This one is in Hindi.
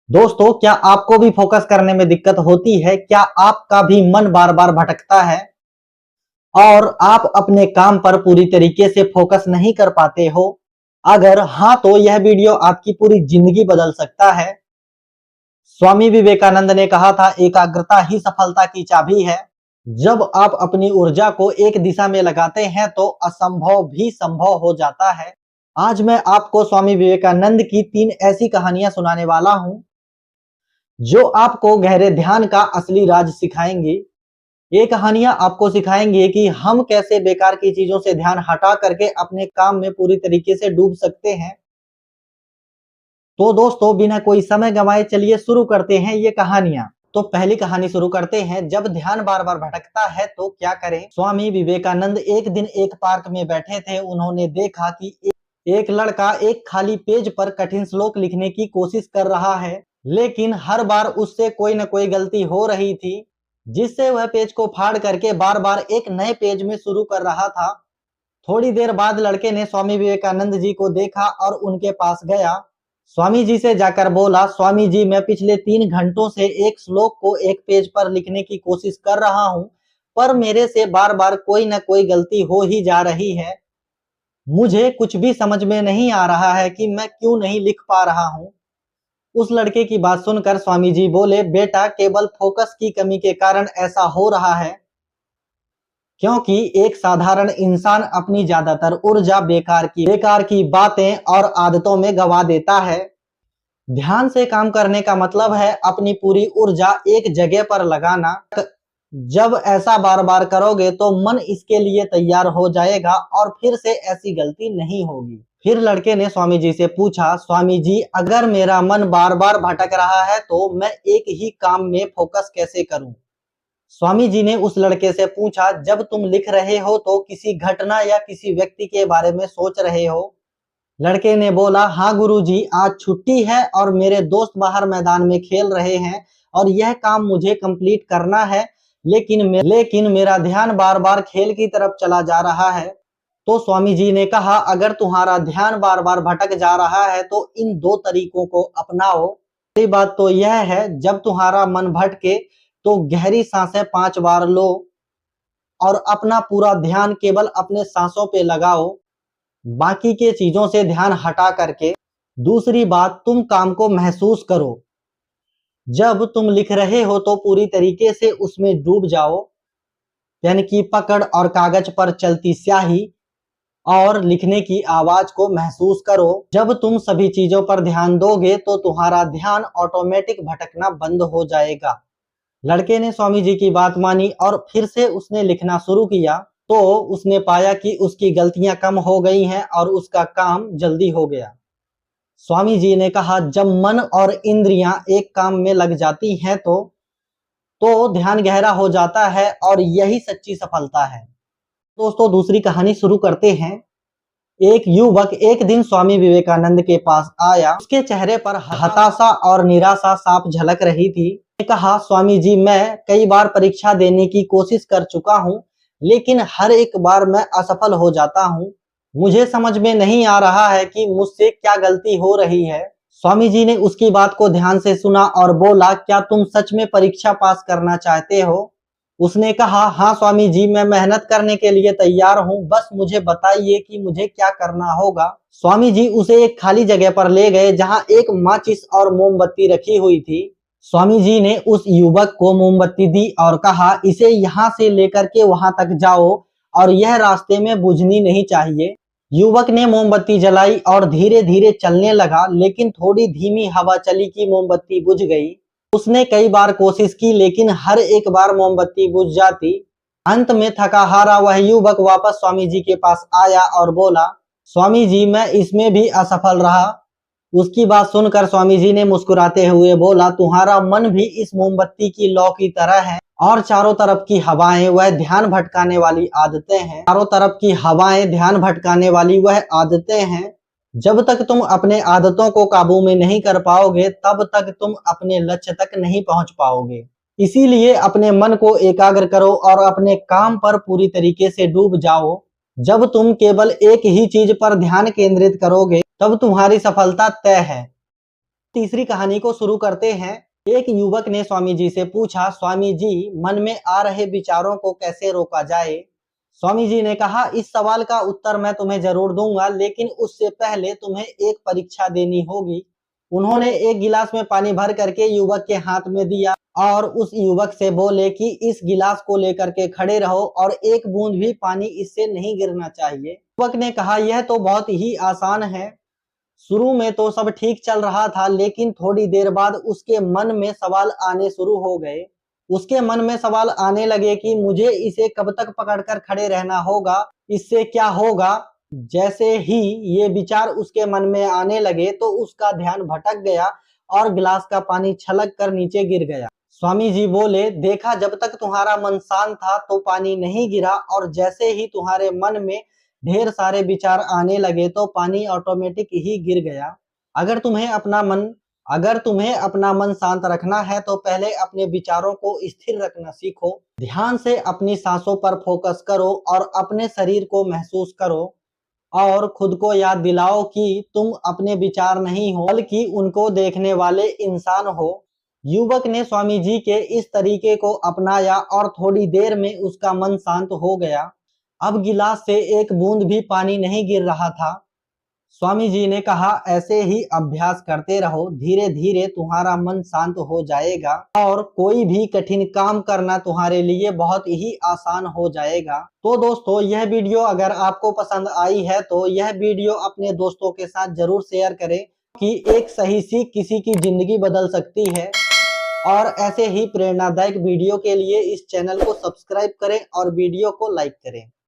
दोस्तों, क्या आपको भी फोकस करने में दिक्कत होती है? क्या आपका भी मन बार बार भटकता है और आप अपने काम पर पूरी तरीके से फोकस नहीं कर पाते हो? अगर हाँ, तो यह वीडियो आपकी पूरी जिंदगी बदल सकता है। स्वामी विवेकानंद ने कहा था, एकाग्रता ही सफलता की चाबी है। जब आप अपनी ऊर्जा को एक दिशा में लगाते हैं तो असंभव भी संभव हो जाता है। आज मैं आपको स्वामी विवेकानंद की 3 ऐसी कहानियां सुनाने वाला हूं जो आपको गहरे ध्यान का असली राज सिखाएंगी। ये कहानियां आपको सिखाएंगी कि हम कैसे बेकार की चीजों से ध्यान हटा करके अपने काम में पूरी तरीके से डूब सकते हैं। तो दोस्तों, बिना कोई समय गंवाए चलिए शुरू करते हैं ये कहानियां। तो पहली कहानी शुरू करते हैं। जब ध्यान बार बार भटकता है तो क्या करें? स्वामी विवेकानंद एक दिन एक पार्क में बैठे थे। उन्होंने देखा कि एक लड़का एक खाली पेज पर कठिन श्लोक लिखने की कोशिश कर रहा है, लेकिन हर बार उससे कोई न कोई गलती हो रही थी, जिससे वह पेज को फाड़ करके बार बार एक नए पेज में शुरू कर रहा था। थोड़ी देर बाद लड़के ने स्वामी विवेकानंद जी को देखा और उनके पास गया। स्वामी जी से जाकर बोला, स्वामी जी, मैं पिछले 3 घंटों से एक श्लोक को एक पेज पर लिखने की कोशिश कर रहा हूँ, पर मेरे से बार बार कोई न कोई गलती हो ही जा रही है। मुझे कुछ भी समझ में नहीं आ रहा है कि मैं क्यों नहीं लिख पा रहा हूँ। उस लड़के की बात सुनकर स्वामी जी बोले, बेटा, केवल फोकस की कमी के कारण ऐसा हो रहा है, क्योंकि एक साधारण इंसान अपनी ज्यादातर ऊर्जा बेकार की बातें और आदतों में गवा देता है। ध्यान से काम करने का मतलब है अपनी पूरी ऊर्जा एक जगह पर लगाना। जब ऐसा बार बार करोगे तो मन इसके लिए तैयार हो जाएगा और फिर से ऐसी गलती नहीं होगी। फिर लड़के ने स्वामी जी से पूछा, स्वामी जी, अगर मेरा मन बार बार भटक रहा है तो मैं एक ही काम में फोकस कैसे करूं? स्वामी जी ने उस लड़के से पूछा, जब तुम लिख रहे हो तो किसी घटना या किसी व्यक्ति के बारे में सोच रहे हो? लड़के ने बोला, हाँ गुरुजी, आज छुट्टी है और मेरे दोस्त बाहर मैदान में खेल रहे हैं और यह काम मुझे कंप्लीट करना है, लेकिन मेरा ध्यान बार बार खेल की तरफ चला जा रहा है। तो स्वामी जी ने कहा, अगर तुम्हारा ध्यान बार बार भटक जा रहा है तो इन 2 तरीकों को अपनाओ। पहली बात तो यह है, जब तुम्हारा मन भटके तो गहरी सांसें 5 बार लो और अपना पूरा ध्यान केवल अपने सांसों पे लगाओ, बाकी के चीजों से ध्यान हटा करके। दूसरी बात, तुम काम को महसूस करो। जब तुम लिख रहे हो तो पूरी तरीके से उसमें डूब जाओ, यानी कि पकड़ और कागज पर चलती स्याही और लिखने की आवाज को महसूस करो। जब तुम सभी चीजों पर ध्यान दोगे तो तुम्हारा ध्यान ऑटोमेटिक भटकना बंद हो जाएगा। लड़के ने स्वामी जी की बात मानी और फिर से उसने लिखना शुरू किया। तो उसने पाया कि उसकी गलतियां कम हो गई हैं और उसका काम जल्दी हो गया। स्वामी जी ने कहा, जब मन और इंद्रियां एक काम में लग जाती हैं तो ध्यान गहरा हो जाता है और यही सच्ची सफलता है। दोस्तों, दूसरी कहानी शुरू करते हैं। एक युवक एक दिन स्वामी विवेकानंद के पास आया। उसके चेहरे पर हताशा और निराशा साफ झलक रही थी। उसने कहा, स्वामी जी, मैं कई बार परीक्षा देने की कोशिश कर चुका हूँ, लेकिन हर एक बार मैं असफल हो जाता हूँ। मुझे समझ में नहीं आ रहा है कि मुझसे क्या गलती हो रही है। स्वामी जी ने उसकी बात को ध्यान से सुना और बोला, क्या तुम सच में परीक्षा पास करना चाहते हो? उसने कहा, हाँ स्वामी जी, मैं मेहनत करने के लिए तैयार हूँ, बस मुझे बताइए कि मुझे क्या करना होगा। स्वामी जी उसे एक खाली जगह पर ले गए जहाँ एक माचिस और मोमबत्ती रखी हुई थी। स्वामी जी ने उस युवक को मोमबत्ती दी और कहा, इसे यहाँ से लेकर के वहां तक जाओ और यह रास्ते में बुझनी नहीं चाहिए। युवक ने मोमबत्ती जलाई और धीरे धीरे चलने लगा, लेकिन थोड़ी धीमी हवा चली कि मोमबत्ती बुझ गई। उसने कई बार कोशिश की, लेकिन हर एक बार मोमबत्ती बुझ जाती। अंत में थका हारा वह युवक वापस स्वामी जी के पास आया और बोला, स्वामी जी, मैं इसमें भी असफल रहा। उसकी बात सुनकर स्वामी जी ने मुस्कुराते हुए बोला, तुम्हारा मन भी इस मोमबत्ती की लौ की तरह है और चारों तरफ की हवाएं वह ध्यान भटकाने वाली आदतें हैं। चारों तरफ की हवाएं ध्यान भटकाने वाली वह आदतें हैं। जब तक तुम अपने आदतों को काबू में नहीं कर पाओगे, तब तक तुम अपने लक्ष्य तक नहीं पहुंच पाओगे। इसीलिए अपने मन को एकाग्र करो और अपने काम पर पूरी तरीके से डूब जाओ। जब तुम केवल एक ही चीज पर ध्यान केंद्रित करोगे, तब तुम्हारी सफलता तय है। तीसरी कहानी को शुरू करते हैं। एक युवक ने स्वामी जी से पूछा, स्वामी जी, मन में आ रहे विचारों को कैसे रोका जाए? स्वामी जी ने कहा, इस सवाल का उत्तर मैं तुम्हें जरूर दूंगा, लेकिन उससे पहले तुम्हें एक परीक्षा देनी होगी। उन्होंने एक गिलास में पानी भर करके युवक के हाथ में दिया और उस युवक से बोले कि इस गिलास को लेकर के खड़े रहो और एक बूंद भी पानी इससे नहीं गिरना चाहिए। युवक ने कहा, यह तो बहुत ही आसान है। शुरू में तो सब ठीक चल रहा था, लेकिन थोड़ी देर बाद उसके मन में सवाल आने शुरू हो गए। उसके मन में सवाल आने लगे कि मुझे इसे कब तक पकड़कर खड़े रहना होगा, इससे क्या होगा। जैसे ही ये विचार उसके मन में आने लगे तो उसका ध्यान भटक गया और गिलास का पानी छलक कर नीचे गिर गया। स्वामी जी बोले, देखा, जब तक तुम्हारा मन शांत था तो पानी नहीं गिरा, और जैसे ही तुम्हारे मन में ढेर सारे विचार आने लगे तो पानी ऑटोमेटिक ही गिर गया। अगर तुम्हें अपना मन शांत रखना है तो पहले अपने विचारों को स्थिर रखना सीखो। ध्यान से अपनी सांसों पर फोकस करो और अपने शरीर को महसूस करो और खुद को याद दिलाओ कि तुम अपने विचार नहीं हो, बल्कि उनको देखने वाले इंसान हो। युवक ने स्वामी जी के इस तरीके को अपनाया और थोड़ी देर में उसका मन शांत हो गया। अब गिलास से एक बूंद भी पानी नहीं गिर रहा था। स्वामी जी ने कहा, ऐसे ही अभ्यास करते रहो, धीरे धीरे तुम्हारा मन शांत हो जाएगा और कोई भी कठिन काम करना तुम्हारे लिए बहुत ही आसान हो जाएगा। तो दोस्तों, यह वीडियो अगर आपको पसंद आई है तो यह वीडियो अपने दोस्तों के साथ जरूर शेयर करें कि एक सही सीख किसी की जिंदगी बदल सकती है। और ऐसे ही प्रेरणादायक वीडियो के लिए इस चैनल को सब्सक्राइब करें और वीडियो को लाइक करें।